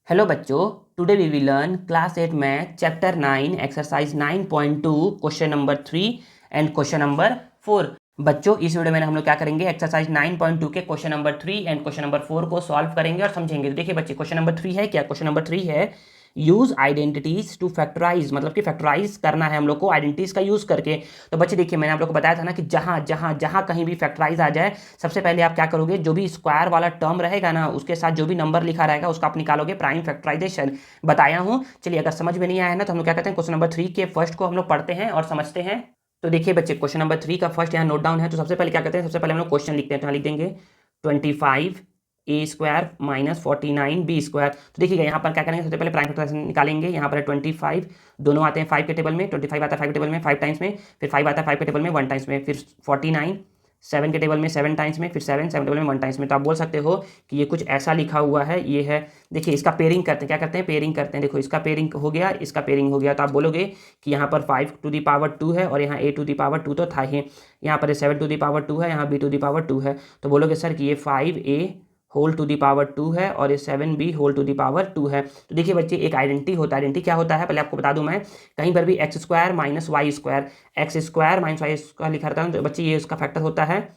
Hello बच्चों, today we will learn class 8 math chapter 9 exercise 9.2 question number 3 and question number 4। बच्चों, इस video में हम लोग क्या करेंगे, एक्सरसाइज 9.2 के question number 3 and question number 4 को सॉल्व करेंगे और समझेंगे। देखिए बच्चे, क्वेश्चन नंबर 3 है क्या? क्वेश्चन नंबर 3 है यूज आइडेंटिटीज टू फैक्टराइज, मतलब कि फैक्टराइज करना है हम लोग को आइडेंटिटीज का यूज करके। तो बच्चे देखिए, मैंने आप लोग को बताया था ना कि जहां जहां जहां कहीं भी फैक्टराइज आ जाए, सबसे पहले आप क्या करोगे, जो भी स्क्वायर वाला टर्म रहेगा ना, उसके साथ जो भी नंबर लिखा रहेगा उसका आप निकालोगे प्राइम फैक्टराइजेशन। बताया हूं। चलिए, अगर समझ में नहीं आया है ना, तो हम लोग क्या कहते हैं, क्वेश्चन नंबर 3 के फर्स्ट को हम लोग पढ़ते हैं और समझते हैं। तो देखिए बच्चे, क्वेश्चन नंबर 3 का फर्स्ट यहाँ नोट डाउन है। तो सबसे पहले क्या करते हैं, सबसे पहले हम लोग क्वेश्चन लिखते हैं। तो यहाँ लिख देंगे 25 ए स्क्वायर माइनस 49 बी स्क्वायर। तो देखिएगा, यहाँ पर क्या करेंगे, सबसे पहले प्राइम फैक्टराइजेशन निकालेंगे। यहाँ पर 25 दोनों आते हैं 5 के टेबल में, 25 आता है 5 के टेबल में 5 टाइम्स में, फिर 5 आता है 5 के टेबल में 1 टाइम्स में, फिर 49 7 के टेबल में 7 टाइम्स में, फिर 7 टेबल में 1 टाइम्स में। तो आप बोल सकते हो कि ये कुछ ऐसा लिखा हुआ है। ये है, देखिए इसका पेयरिंग करते हैं। क्या करते हैं? पेयरिंग करते हैं। देखो, इसका पेयरिंग हो गया, इसका पेयरिंग हो गया। तो आप बोलोगे कि यहाँ पर 5 टू दी पावर 2 है और यहाँ a टू दी पावर 2 तो था ही। यहाँ पर 7 टू दी पावर 2 है, यहाँ b टू दी पावर 2 है। तो बोलोगे सर कि ये 5a whole to the power 2 है और ये 7b whole to the power 2 है। तो देखिए बच्चे, एक आइडेंटिटी होता है। आइडेंटिटी क्या होता है, पहले आपको बता दूं मैं, कहीं पर भी x square minus y square, x square minus y square लिखा रहता है, तो बच्चे ये उसका फैक्टर होता है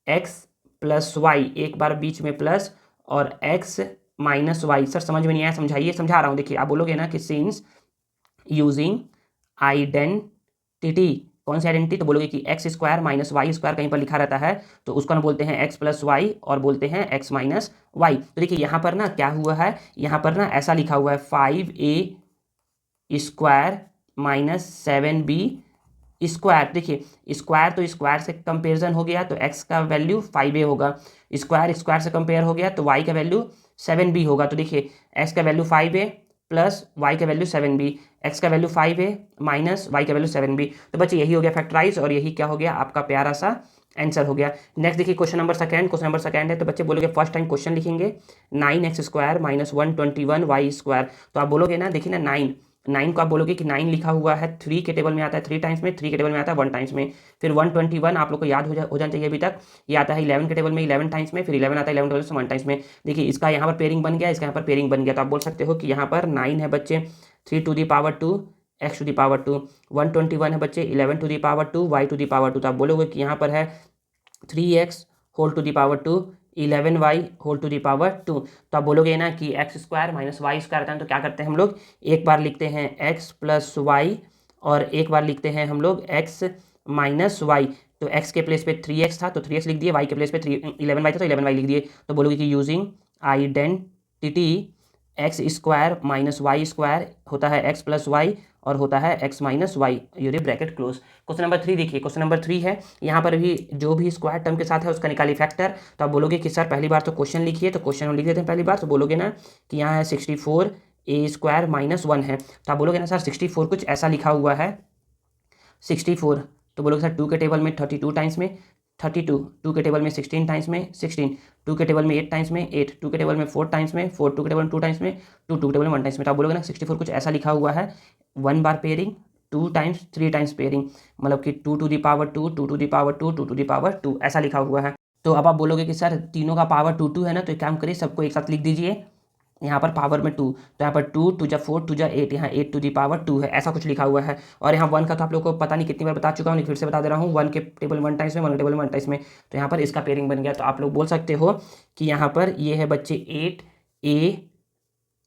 एक्स प्लस वाई, एक बार बीच में प्लस, और एक्स माइनस वाई। सर समझ में नहीं आया, समझाइए। समझा रहा हूँ। देखिए, आप बोलोगे ना कि सिंस यूजिंग आइडेंटिटी, कौन सी आइडेंटिटी? तो बोलोगे कि x square minus y square कहीं पर लिखा रहता है, तो उसको हम बोलते हैं एक्स प्लस वाई और बोलते हैं एक्स माइनस वाई। तो देखिए यहाँ पर ना क्या हुआ है, यहाँ पर ना ऐसा लिखा हुआ है 5a square minus 7b square. देखिए, स्क्वायर तो स्क्वायर से कंपेरिजन हो गया, तो x का वैल्यू 5a होगा। स्क्वायर स्क्वायर से कंपेयर हो गया, तो y का वैल्यू 7b होगा। तो देखिए, x का वैल्यू 5a प्लस y का वैल्यू 7b, x का वैल्यू 5a माइनस y का वैल्यू 7b। तो बच्चे यही हो गया फैक्टराइज, और यही क्या हो गया, आपका प्यारा सा आंसर हो गया। नेक्स्ट देखिए, question number second. Question number second है, तो बच्चे बोलोगे फर्स्ट टाइम क्वेश्चन लिखेंगे 9x square minus 121y square. तो आप बोलोगे ना, देखिए ना, 9 को आप बोलोगे कि 9 लिखा हुआ है 3 के टेबल में आता है 3 टाइम्स में, 3 के टेबल में आता है 1 टाइम्स में, फिर 121 आप लोग को याद हो जाना चाहिए अभी तक, ये आता है 11 के टेबल में 11 टाइम्स में, फिर 11 आता है 11 टेबल से 1 टाइम्स में। देखिए, इसका यहाँ पर पेयरिंग बन गया, इसका यहाँ पर पेयरिंग बन गया। तो आप बोल सकते हो कि यहाँ पर 9 है बच्चे 3 to the power 2 x to the power 2, 121 है बच्चे 11 to the power 2 y to the power 2। तो आप बोलोगे कि यहाँ पर है 3x whole to the power 2 11y whole to the power 2। तो आप बोलोगे ना कि x square minus y square आता है, तो क्या करते हैं हम लोग, एक बार लिखते हैं x प्लस वाई और एक बार लिखते हैं हम लोग x माइनस वाई। तो x के प्लेस पे 3x था तो 3x लिख दिए, y के प्लेस पे 11y था तो 11y लिख दिए। तो बोलोगे कि using identity x square minus y square होता है एक्स प्लस वाई और होता है एक्स माइनस वाई, यूरी ब्रैकेट क्लोज। क्वेश्चन नंबर 3 देखिए, क्वेश्चन नंबर 3 है, यहाँ पर भी जो भी स्क्वायर टर्म के साथ है उसका निकालिए फैक्टर। तो आप बोलोगे कि सर पहली बार तो क्वेश्चन लिखिए, तो क्वेश्चन हम लिख देते हैं पहली बार। तो बोलोगे ना कि यहाँ है 64 ए स्क्वायर माइनस 1 है। तो आप बोलोगे ना सर 64 कुछ ऐसा लिखा हुआ है 64। तो बोलोगे सर 2 के टेबल में 32 टाइम्स में 32, 2 के टेबल में 16 टाइम्स में 16, 2 के टेबल में 8 टाइम्स में 8, 2 के टेबल में 4 टाइम्स में 4, 2 के टेबल में 2 टाइम्स में 2, 2 के टेबल में 1 टाइम्स में। तो आप बोलोगे ना 64 कुछ ऐसा लिखा हुआ है 1 बार पेयरिंग 2 टाइम्स 3 टाइम्स पेयरिंग, मतलब कि 2 to the power 2 2 to the power 2 2 to the power 2 ऐसा लिखा हुआ है। तो अब आप बोलोगे कि सर तीनों का पावर 2 2 है ना, तो एक काम करिए, सबको एक साथ लिख दीजिए यहाँ पर पावर में 2। तो यहाँ पर 2 2 जा 4 2 जा 8, यहाँ 8 टू दी पावर 2 है, ऐसा कुछ लिखा हुआ है। और यहाँ 1 का तो आप लोग को पता नहीं कितनी बार बता चुका हूँ, फिर से बता दे रहा हूँ, 1 के टेबल 1 टाइम्स में 1 के टेबल 1 टाइम्स में। तो यहाँ पर इसका पेयरिंग बन गया। तो आप लोग बोल सकते हो कि यहाँ पर ये है बच्चे 8a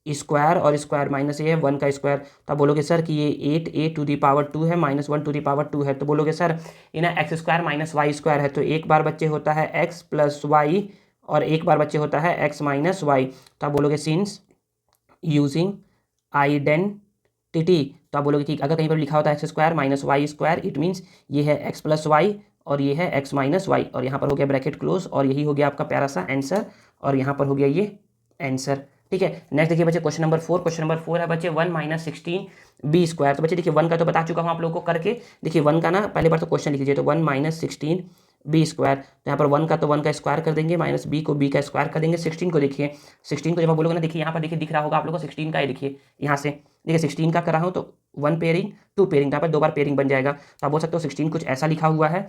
स्क्वायर और स्क्वायर माइनस ये है 1 का स्क्वायर। तो आप बोलोगे सर कि ये 8a टू दी पावर 2 है माइनस 1 टू दी पावर 2 है। तो बोलोगे सर ये ना x square minus y square है, तो एक बार बच्चे होता है एक्स प्लस वाई और एक बार बच्चे होता है एक्स माइनस वाई। तो आप बोलोगे सिंस यूजिंग आइडेंटिटी, तो आप बोलोगे कि अगर कहीं पर लिखा होता है x square minus y square, it means ये है एक्स प्लस वाई और ये है एक्स माइनस वाई, और यहाँ पर हो गया ब्रैकेट क्लोज, और यही हो गया आपका प्यारा सा आंसर, और यहाँ पर हो गया ये आंसर। ठीक है, नेक्स्ट देखिए बच्चे, क्वेश्चन नंबर 4। क्वेश्चन नंबर 4 है बच्चे 1 माइनस 16 बी स्क्वायर। तो बच्चे देखिए 1 का तो बता चुका हूँ आप लोगों को करके। देखिए 1 का ना पहले बार तो क्वेश्चन लिख लीजिए, तो 1 माइनस 16 बी स्क्वायर। तो यहाँ पर 1 का तो 1 का स्क्वायर कर देंगे, माइनस बी को बी का स्क्वायर कर देंगे। 16 को देखिए, 16 को जब आप बोलोगे ना, देखिए यहाँ पर देखिए दिख रहा होगा आप लोगों को 16 का, ये देखिए यहाँ से देखिए 16 का कर रहा हूँ, तो 1 पेयरिंग 2 पेयरिंग, यहाँ पर 2 बार पेयरिंग बन जाएगा। तो आप बोल सकते हो 16 कुछ ऐसा लिखा हुआ है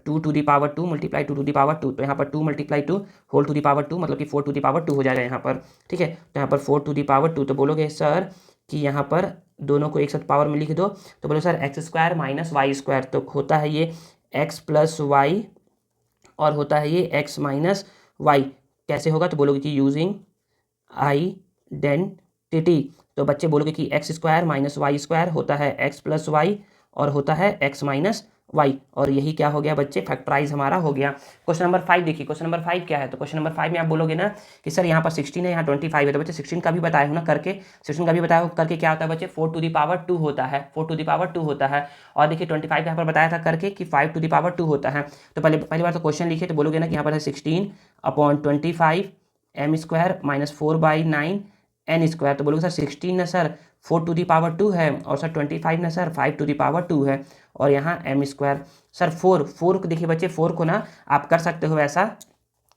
2 to the power 2 multiply 2 to the power 2, तो यहाँ पर 2 multiply 2 whole to the power 2 मतलब कि 4 टू दी पावर 2 हो जाएगा यहाँ पर, ठीक है। तो यहाँ पर 4 टू दी पावर 2, तो बोलोगे सर कि यहाँ पर दोनों को एक साथ पावर में लिख दो, तो बोलो sir x square minus y square, तो होता है ये एक्स प्लस वाई और होता है ये एक्स माइनस वाई। कैसे होगा, तो बोलोगे कि यूजिंग आइडेंटिटी, तो बच्चे बोलोगे कि x square minus y square होता है एक्स प्लस वाई और होता है एक्स माइनस वाई, और यही क्या हो गया बच्चे, फैक्टराइज हमारा हो गया। क्वेश्चन नंबर 5 देखिए, क्वेश्चन नंबर 5 क्या है, तो क्वेश्चन नंबर 5 में आप बोलोगे ना कि सर यहाँ पर 16 है, यहाँ 25 है, तो बच्चे 16 का भी बताया हो ना करके, 16 का भी बताया हो करके क्या होता है बच्चे, 4 टू दी पावर 2 होता है, 4 टू दी पावर 2 होता है। और देखिए 25 यहाँ पर बताया था करके कि 5 टू दी पावर 2 होता है। तो पहली बार तो क्वेश्चन लिखे, तो बोलोगे ना कि यहाँ पर है 16/25 एम स्क्वायर माइनस 4/9 एन स्क्वायर, तो बोलोगे सर 16 ना सर 4 टू दी पावर 2 है, और सर 25 ना सर 5 टू दी पावर 2 है, और यहाँ एम स्क्वायर। सर 4 को देखिए बच्चे, 4 को ना आप कर सकते हो ऐसा,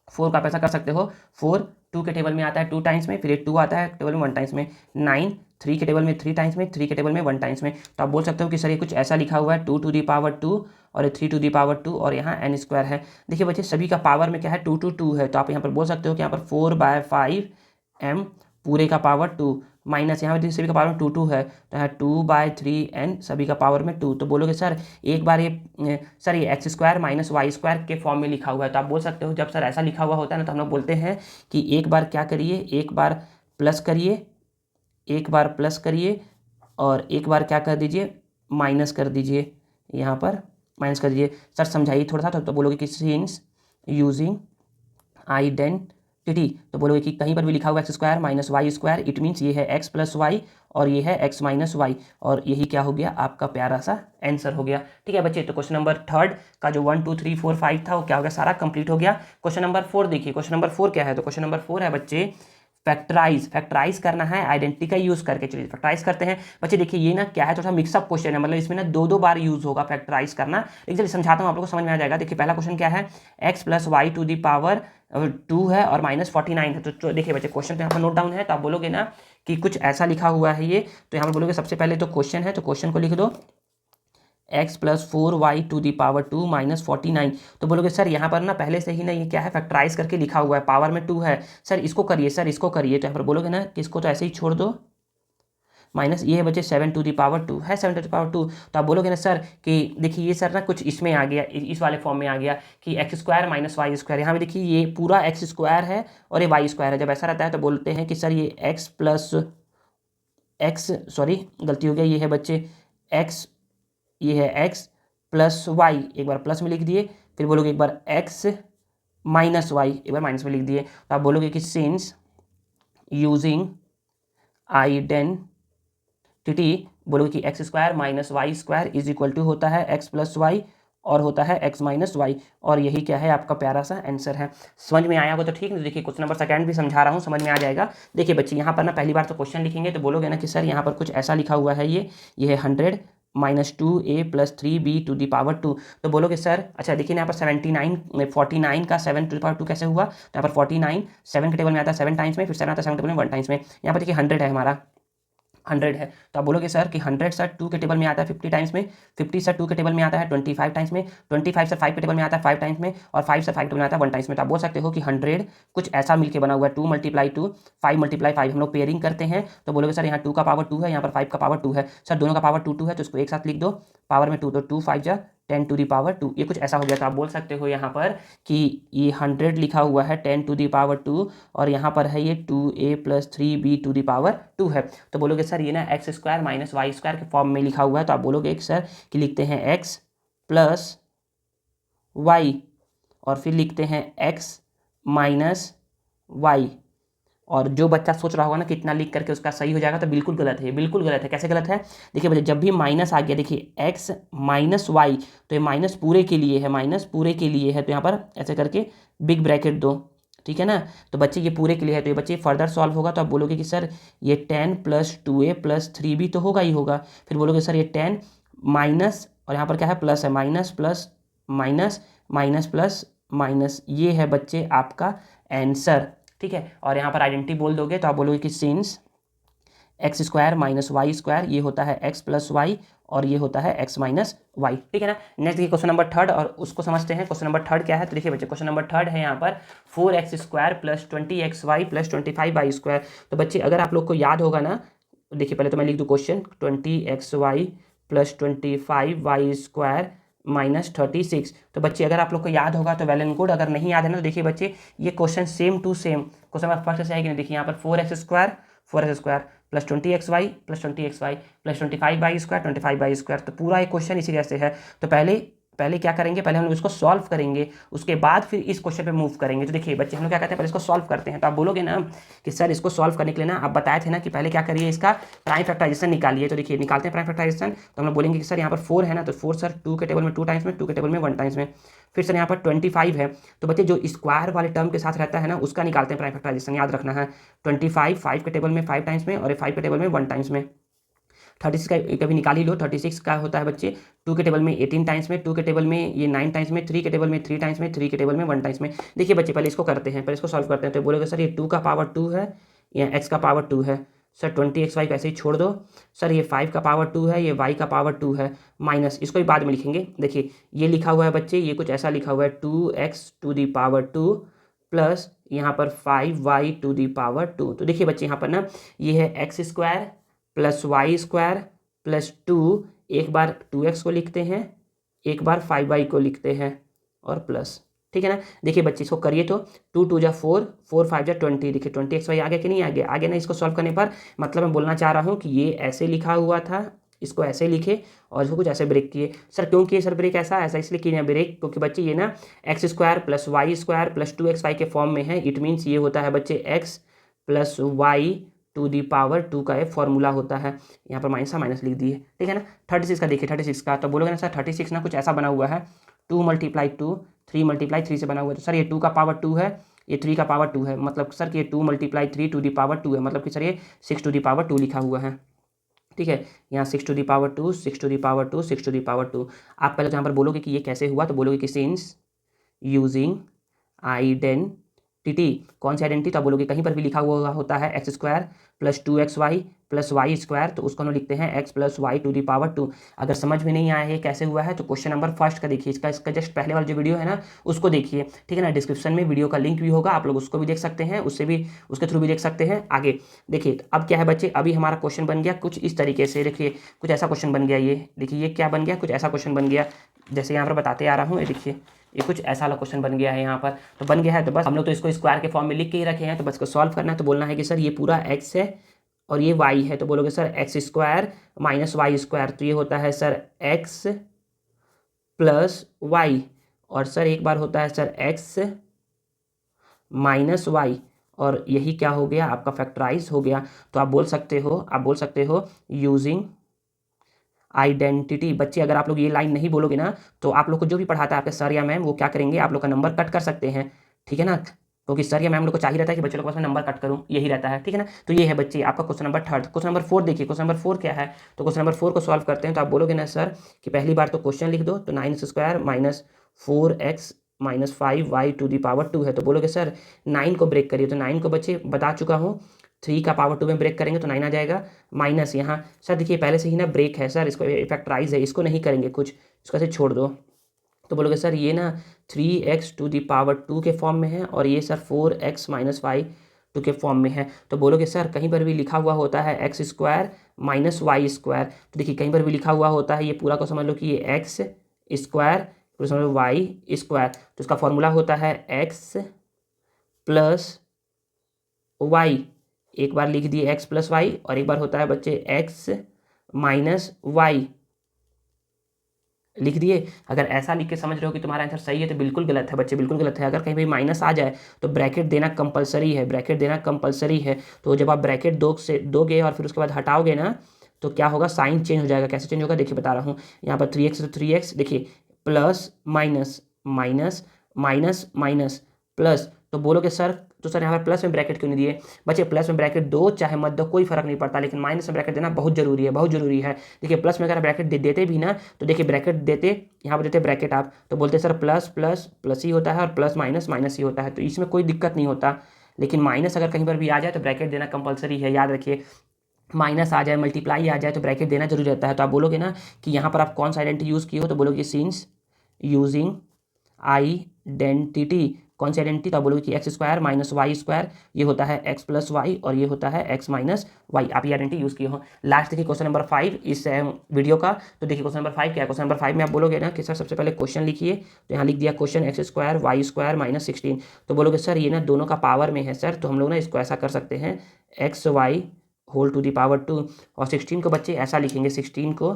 4 को आप ऐसा कर सकते हो, 4 2 के टेबल में आता है 2 टाइम्स में, फिर 2 आता है टेबल में 1 टाइम्स में, 9 3 के टेबल में 3 टाइम्स में, 3 के टेबल में 1 टाइम्स में। तो आप बोल सकते हो कि सर ये कुछ ऐसा लिखा हुआ है 2 टू दी पावर 2 और 3 टू दी पावर 2 और यहाँ एन स्क्वायर है। देखिए बच्चे सभी का पावर में क्या है 2 टू 2 है, तो आप यहाँ पर बोल सकते हो कि यहाँ पर 4/5 एम पूरे का पावर 2 माइनस यहाँ पर सभी का पावर में 2 2 है, तो यहाँ 2/3 एन सभी का पावर में 2। तो बोलोगे सर एक बार सर ये x square minus y square के फॉर्म में लिखा हुआ है, तो आप बोल सकते हो जब सर ऐसा लिखा हुआ होता है ना, तो हम लोग बोलते हैं कि एक बार क्या करिए, एक बार प्लस करिए, एक बार प्लस करिए और एक बार क्या कर दीजिए, माइनस कर दीजिए, यहाँ पर माइनस कर दीजिए। सर समझाइए थोड़ा सा, तो बोलोगे कि सिंस यूजिंग आइडेंटिटी, तो बोलोगे कि कहीं पर भी लिखा हुआ x square minus y square, it means ये है एक्स प्लस वाई और ये है एक्स माइनस वाई, और यही क्या हो गया आपका प्यारा सा आंसर हो गया। ठीक है बच्चे, तो क्वेश्चन नंबर 3 का जो 1 2 3 4 5 था वो क्या हो गया, सारा कंप्लीट हो गया। क्वेश्चन नंबर 4 देखिए, क्वेश्चन नंबर 4 क्या है, तो क्वेश्चन नंबर 4 है बच्चे फैक्टराइज करना है आइडेंटिटी का यूज करके। चलिए फैक्टराइज करते हैं बच्चे। देखिए ये ना क्या है, थोड़ा मिक्सअप क्वेश्चन है, मतलब इसमें ना 2 बार यूज होगा फैक्टराइज करना, लेकिन चलिए समझाता हूँ आप लोग को समझ में आ जाएगा। देखिए पहला क्वेश्चन क्या है, x plus y to the power 2 है और माइनस 49 है। तो देखिए बच्चे क्वेश्चन तो यहाँ पर नोट डाउन है, तो आप बोलोगे ना कि कुछ ऐसा लिखा हुआ है ये, तो यहाँ पर बोलोगे सबसे पहले तो क्वेश्चन है, तो क्वेश्चन को लिख दो x plus 4y to the power 2 minus 49। तो बोलोगे सर यहाँ पर ना पहले से ही ना ये क्या है, फैक्टराइज करके लिखा हुआ है, पावर में 2 है, सर इसको करिए, सर इसको करिए। तो यहाँ पर बोलोगे ना कि इसको तो ऐसे ही छोड़ दो, माइनस ये है बच्चे 7 टू दी पावर 2 है, 7 टू दी पावर 2। तो आप बोलोगे ना सर कि देखिए ये सर ना कुछ इसमें आ गया, इस वाले फॉर्म में आ गया कि x square minus y square. यहाँ पे देखिए ये पूरा एक्स स्क्वायर है और ये वाई स्क्वायर है, जब ऐसा रहता है तो बोलते हैं कि सर ये एक्स प्लस एक्स, सॉरी गलती हो गया, ये है बच्चे एक्स, ये है एक्स प्लस वाई, एक बार प्लस में लिख दिए, फिर बोलोगे एक बार एक्स माइनस वाई, एक बार माइनस में लिख दिए। तो आप बोलोगे कि सिंस यूजिंग आइडेंटिटी, बोलोगे कि x square minus y square is equal to होता है एक्स प्लस वाई और होता है एक्स माइनस वाई, और यही क्या है आपका प्यारा सा आंसर है। समझ में आया होगा तो ठीक है। देखिए क्वेश्चन नंबर 2 भी समझा रहा हूँ, समझ में आ जाएगा। देखिए बच्चे यहाँ पर ना पहली बार तो क्वेश्चन लिखेंगे तो बोलोगे ना कि सर यहाँ पर कुछ ऐसा लिखा हुआ है, ये है 100 minus 2a plus 3b to the power 2। तो बोलोगे सर अच्छा देखिए यहाँ पर 49 का 7 टू दी पावर 2 कैसे हुआ, तो यहाँ पर 49 7 के टेबल में आता है 7 टाइम्स में, फिर 7 आता है 7 टेबल में 1 टाइम्स में। यहाँ पर देखिए 100 है हमारा, 100 है, तो आप बोलोगे सर कि 100 सर 2 के टेबल में आता है 50 टाइम्स में, 50 सर 2 के टेबल में आता है 25 टाइम्स में, 25 सर 5 के टेबल में आता है 5 टाइम्स में, और 5 सर 5 के टेबल में आता है 1 टाइम्स में। तो आप बोल सकते हो कि 100 कुछ ऐसा मिलके बना हुआ है, 2 × 2 5 × 5, हम लोग पेयरिंग करते हैं तो बोलोगे सर यहाँ 2 का पावर 2 है, यहाँ पर 5 का पावर 2 है, सर दोनों का पावर 2 2 है तो इसको एक साथ लिख दो पावर में 2, तो 2 5 जा 10 टू दी पावर 2, ये कुछ ऐसा हो गया। तो आप बोल सकते हो यहाँ पर कि ये 100 लिखा हुआ है 10 टू दी पावर 2 और यहाँ पर है ये 2a plus 3b to the power 2 है। तो बोलोगे सर ये ना x square minus y square के फॉर्म में लिखा हुआ है, तो आप बोलोगे सर कि लिखते हैं एक्स प्लस वाई और फिर लिखते हैं एक्स माइनस वाई। और जो बच्चा सोच रहा होगा ना कितना लिख करके उसका सही हो जाएगा, तो बिल्कुल गलत है, बिल्कुल गलत है। कैसे गलत है, देखिए बच्चे जब भी माइनस आ गया, देखिए एक्स माइनस वाई, तो ये माइनस पूरे के लिए है, माइनस पूरे के लिए है, तो यहाँ पर ऐसे करके बिग ब्रैकेट दो, ठीक है ना। तो बच्चे ये पूरे के लिए है, तो ये बच्चे फर्दर सॉल्व होगा, तो आप बोलोगे कि सर ये 10 प्लस 2a प्लस 3b तो होगा ही होगा। फिर बोलोगे सर ये 10 माइनस, और यहाँ पर क्या है प्लस है, minus plus minus minus plus minus, ये है बच्चे आपका आंसर, ठीक है। और यहाँ पर आइडेंटिटी बोल दोगे तो आप बोलोगे कि since x square minus y square ये होता है एक्स प्लस वाई और ये होता है x माइनस वाई, ठीक है ना। नेक्स्ट देखिए क्वेश्चन नंबर थर्ड, और उसको समझते हैं। क्वेश्चन नंबर थर्ड क्या है, तो देखिए बच्चे क्वेश्चन नंबर थर्ड है यहाँ पर 4x² plus 20xy plus 25y²। तो बच्चे अगर आप लोग को याद होगा ना, देखिए पहले तो मैं लिख दूँ question, 20xy plus 25y² minus 36। तो बच्चे अगर आप लोग को याद होगा तो वेल एंड गुड, अगर नहीं याद है ना तो देखिए बच्चे ये question same to same question number first से है कि नहीं। देखिए यहाँ पर 4x² plus 20xy plus 20xy plus 25y², तो पूरा एक क्वेश्चन इसी जैसे है। तो पहले क्या करेंगे, पहले हम लोग इसको सॉल्व करेंगे, उसके बाद फिर इस क्वेश्चन पे मूव करेंगे। तो देखिए बच्चे हम लोग क्या कहते हैं, पहले इसको सॉल्व करते हैं। तो आप बोलोगे ना कि सर इसको सॉल्व करने के लिए ना आप बताए थे ना कि पहले क्या करिए, इसका प्राइम फैक्टराइजेशन निकालिए। तो देखिए निकालते हैं प्राइम फैक्टराइजेशन। तो हम लोग बोलेंगे कि सर यहाँ पर 4 है ना, तो 4 सर 2 के टेबल में 2 टाइम्स में, 2 के टेबल में 1 टाइम्स में। फिर सर यहाँ पर 25 है, तो बच्चे जो स्क्वायर वाले टर्म के साथ रहता है ना उसका निकालते हैं प्राइम फैक्टराइजेशन, याद रखना है। 25 5 के टेबल में 5 टाइम्स में, और 5 के टेबल में 1 टाइम्स में। 36 का कभी निकाल ही लो। 36 का होता है बच्चे 2 के टेबल में 18 टाइम्स में, 2 के टेबल में ये 9 टाइम्स में, 3 के टेबल में 3 टाइम्स में, 3 के टेबल में 1 टाइम्स में। देखिए बच्चे पहले इसको करते हैं, पहले इसको सॉल्व करते हैं। तो बोलोगे सर ये 2 का पावर 2 है या x का पावर 2 है। सर 20xy को ऐसे ही छोड़ दो। सर ये 5 का पावर 2 है, ये y का पावर 2 है, माइनस इसको भी बाद में लिखेंगे। देखिए ये लिखा हुआ है बच्चे, ये कुछ ऐसा लिखा हुआ है 2x⁻² प्लस यहाँ पर 5y⁻²। तो देखिए बच्चे यहाँ पर ना ये है x² प्लस y² प्लस 2, एक बार 2x को लिखते हैं, एक बार 5y को लिखते हैं और प्लस, ठीक है ना। देखिए बच्चे इसको करिए तो 2 2 जा 4, 4 5 जा 20। देखिए 20xy आ गया कि नहीं आ गया, आ गया ना। इसको सॉल्व करने पर मतलब मैं बोलना चाह रहा हूँ कि ये ऐसे लिखा हुआ था, इसको ऐसे लिखे और इसको कुछ ऐसे ब्रेक किए। सर क्यों किए सर ब्रेक, ऐसा इसलिए किए ना ब्रेक क्योंकि बच्चे ये ना x² plus y² plus 2xy के फॉर्म में है। इट मीन्स ये होता है बच्चे x प्लस y⁻² का एक फॉर्मूला होता है। यहाँ पर माइनस लिख दिए, ठीक है ना। 36 का देखिए, 36 का तो बोलोगे ना सर 36 ना कुछ ऐसा बना हुआ है 2 × 2 3 × 3 से बना हुआ है। तो सर ये 2 का पावर 2 है, ये 3 का पावर 2 है, मतलब सर कि ये 2 × 3 टू दी पावर 2 है, मतलब कि सर ये 6 टू दी पावर 2 लिखा हुआ है, ठीक है। यहाँ 6 to the power 2 6 to the power 2 6 to the power 2। आप पहले तो यहाँ पर बोलोगे कि ये कैसे हुआ, तो बोलोगे कि सिंस यूजिंग आइडेंटिटी। कौन सी आइडेंटिटी, तो आप बोलोगे कहीं पर भी लिखा हुआ होता है x² plus 2xy plus y², तो उसको हम लिखते हैं x प्लस y⁻²। अगर समझ में नहीं आया है कैसे हुआ है तो क्वेश्चन नंबर फर्स्ट का देखिए, इसका जस्ट पहले वाला जो वीडियो है ना उसको देखिए, ठीक है ना। डिस्क्रिप्शन में वीडियो का लिंक भी होगा, आप लोग उसको भी देख सकते हैं, उसके थ्रू भी देख सकते हैं। आगे देखिए अब क्या है बच्चे, अभी हमारा क्वेश्चन बन गया कुछ इस तरीके से। देखिए कुछ ऐसा क्वेश्चन बन गया, ये देखिए ये क्या बन गया, कुछ ऐसा क्वेश्चन बन गया जैसे यहाँ पर बताते आ रहा हूँ। ये देखिए ये कुछ ऐसा वाला क्वेश्चन बन गया है यहाँ पर, तो बन गया है तो बस हम लोग तो इसको स्क्वायर के फॉर्म में लिख के ही रखे हैं, तो बस इसको सॉल्व करना है। तो बोलना है कि सर ये पूरा x है और ये y है, तो बोलोगे सर x² माइनस y², तो ये होता है सर x प्लस y, और सर एक बार होता है सर x माइनस y, और यही क्या हो गया आपका फैक्टराइज हो गया। तो आप बोल सकते हो यूजिंग आइडेंटिटी। बच्चे अगर आप लोग ये लाइन नहीं बोलोगे ना तो आप लोग को जो भी पढ़ाता है आपके सर या मैम वो क्या करेंगे, आप लोग का नंबर कट कर सकते हैं, ठीक है ना। क्योंकि सर या मैम लोग को चाहिए रहता है कि बच्चे लोग को नंबर कट करूँ, यही रहता है, ठीक है ना। तो ये है बच्चे आपका question number third. Question number 4 देखिए, क्वेश्चन नंबर 4 क्या है, तो क्वेश्चन नंबर 4 को सॉल्व करते हैं। तो आप बोलोगे ना सर कि पहली बार तो क्वेश्चन लिख दो, तो 9x² minus 4x minus 5y⁻² है। तो बोलोगे सर 9 को ब्रेक करिए, तो 9 को बच्चे बता चुका हूँ 3 का पावर 2 में ब्रेक करेंगे तो 9 आ जाएगा, माइनस यहाँ सर देखिए फैक्टराइज से ही ना ब्रेक है सर, इसको फैक्टराइज है, इसको नहीं करेंगे कुछ, इसको ऐसे छोड़ दो। तो बोलोगे सर ये ना 3x⁻² के फॉर्म में है और ये सर 4x माइनस y² के फॉर्म में है। तो बोलोगे सर कहीं पर भी लिखा हुआ होता है x² माइनस y², तो देखिए कहीं पर भी लिखा हुआ होता है, ये पूरा को समझ लो कि ये x² पूरा समझ लो y², तो इसका फॉर्मूला होता है x प्लस y, एक बार लिख दिए x प्लस वाई और एक बार होता है बच्चे x माइनस वाई, लिख दिए। अगर ऐसा लिख के समझ रहे हो कि तुम्हारा आंसर सही है तो बिल्कुल गलत है बच्चे, बिल्कुल गलत है। अगर कहीं भी माइनस आ जाए तो ब्रैकेट देना कंपलसरी है, ब्रैकेट देना कंपलसरी है। तो जब आप ब्रैकेट दोगे और फिर उसके बाद हटाओगे ना तो क्या होगा, साइन चेंज हो जाएगा। कैसे चेंज होगा देखिए बता रहा हूँ। यहाँ पर 3x तो 3x, देखिए plus minus minus minus minus plus, तो बोलोगे सर तो सर यहाँ पर प्लस में ब्रैकेट क्यों नहीं दिए। बच्चे प्लस में ब्रैकेट दो चाहे मत दो कोई फर्क नहीं पड़ता, लेकिन माइनस में ब्रैकेट देना बहुत जरूरी है, बहुत जरूरी है। देखिए प्लस में अगर ब्रैकेट देते भी ना तो देखिए ब्रैकेट देते, यहाँ पर देते ब्रैकेट आप तो बोलते सर प्लस प्लस प्लस ही होता है और प्लस माइनस माइनस ही होता है, तो इसमें कोई दिक्कत नहीं होता। लेकिन माइनस अगर कहीं पर भी आ जाए तो ब्रैकेट देना कंपलसरी है, याद रखिए। माइनस आ जाए, मल्टीप्लाई आ जाए तो ब्रैकेट देना जरूरी रहता है। तो आप बोलोगे ना कि यहाँ पर आप कौन सा आइडेंटिटी यूज़ किए हो, तो बोलोगे सिंस यूजिंग आइडेंटिटी, कौन सी आइडेंटिटी, तो आप बोलोगे कि x square minus y square ये होता है एक्स प्लस वाई और ये होता है एक्स माइनस वाई, आप ये आइडेंटिटी यूज़ किए हो। लास्ट देखिए क्वेश्चन नंबर 5 इस वीडियो का। तो देखिए क्वेश्चन नंबर 5 क्या है। क्वेश्चन नंबर 5 में आप बोलोगे ना कि सर सबसे पहले क्वेश्चन लिखिए, तो यहाँ लिख दिया question x square y square minus 16। तो बोलोगे सर ये ना दोनों का पावर में है सर, तो हम लोग ना इसको ऐसा कर सकते हैं x y whole to the power 2, और 16 को बच्चे ऐसा लिखेंगे, 16 को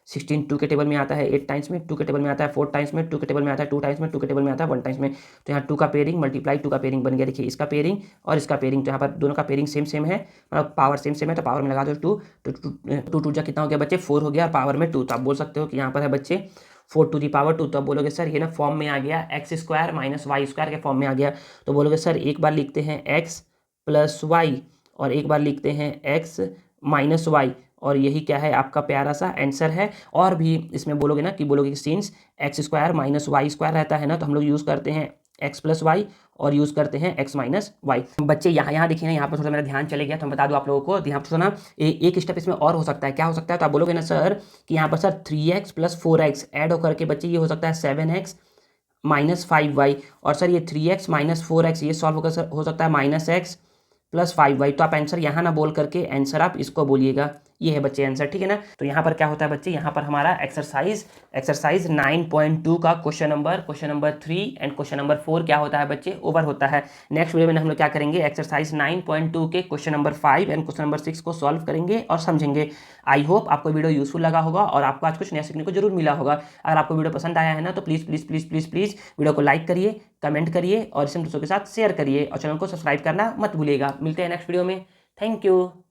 16 2 के टेबल में आता है 8 टाइम्स में, 2 के टेबल में आता है 4 टाइम्स में, 2 के टेबल में आता है 2 टाइम्स में, 2 के टेबल में आता है 1 टाइम्स में। तो यहाँ 2 का पेयरिंग मल्टीप्लाई 2 का पेयरिंग बन गया। देखिए इसका पेयरिंग और इसका पेयरिंग, तो यहाँ पर दोनों का पेयरिंग सेम सेम है, मतलब पावर सेम सेम है, तो पावर में लगा दो 2, तो 2 जा कितना हो गया बच्चे 4 हो गया, पावर में 2। तो आप बोल सकते हो कि यहाँ पर है बच्चे 4 टू दी पावर 2। तो आप बोलोगे सर ये ना फॉर्म में आ गया x square minus y square के फॉर्म में आ गया। तो बोलोगे सर एक बार लिखते हैं एक्स प्लस वाई और एक बार लिखते हैं एक्स माइनस वाई, और यही क्या है आपका प्यारा सा आंसर है। और भी इसमें बोलोगे ना कि बोलोगे कि since x square minus y square रहता है ना, तो हम लोग यूज़ करते हैं एक्स प्लस वाई और यूज़ करते हैं एक्स माइनस वाई। बच्चे यहाँ देखिए ना, यहाँ पर थोड़ा मेरा ध्यान चले गया, तो हम बता दूँ आप लोगों को, यहाँ पर थोड़ा ना एक स्टेप इसमें और हो सकता है। क्या हो सकता है, तो आप बोलोगे ना सर कि यहाँ पर sir 3x plus 4x add होकर के बच्चे ये हो सकता है 7x माइनस 5y, और सर ये 3x माइनस 4x ये सॉल्व होकर हो सकता है माइनस एक्स प्लस 5y। तो आप आंसर यहाँ ना बोल करके आंसर आप इसको बोलिएगा, ये है बच्चे आंसर, ठीक है ना। तो यहाँ पर क्या होता है बच्चे, यहाँ पर हमारा एक्सरसाइज 9.2 का question number 3 and question number 4 क्या होता है बच्चे, ओवर होता है। नेक्स्ट वीडियो में हम लोग क्या करेंगे, एक्सरसाइज 9.2 के question number 5 and question number 6 को सॉल्व करेंगे और समझेंगे। आई होप आपको वीडियो यूजफुल लगा होगा और आपको आज कुछ नया सीखने को जरूर मिला होगा। अगर आपको वीडियो पसंद आया है ना, तो please please please please please video को लाइक करिए, कमेंट करिए और इसे दोस्तों के साथ शेयर करिए और चैनल को सब्सक्राइब करना मत भूलिएगा। मिलते हैं नेक्स्ट वीडियो में। Thank you.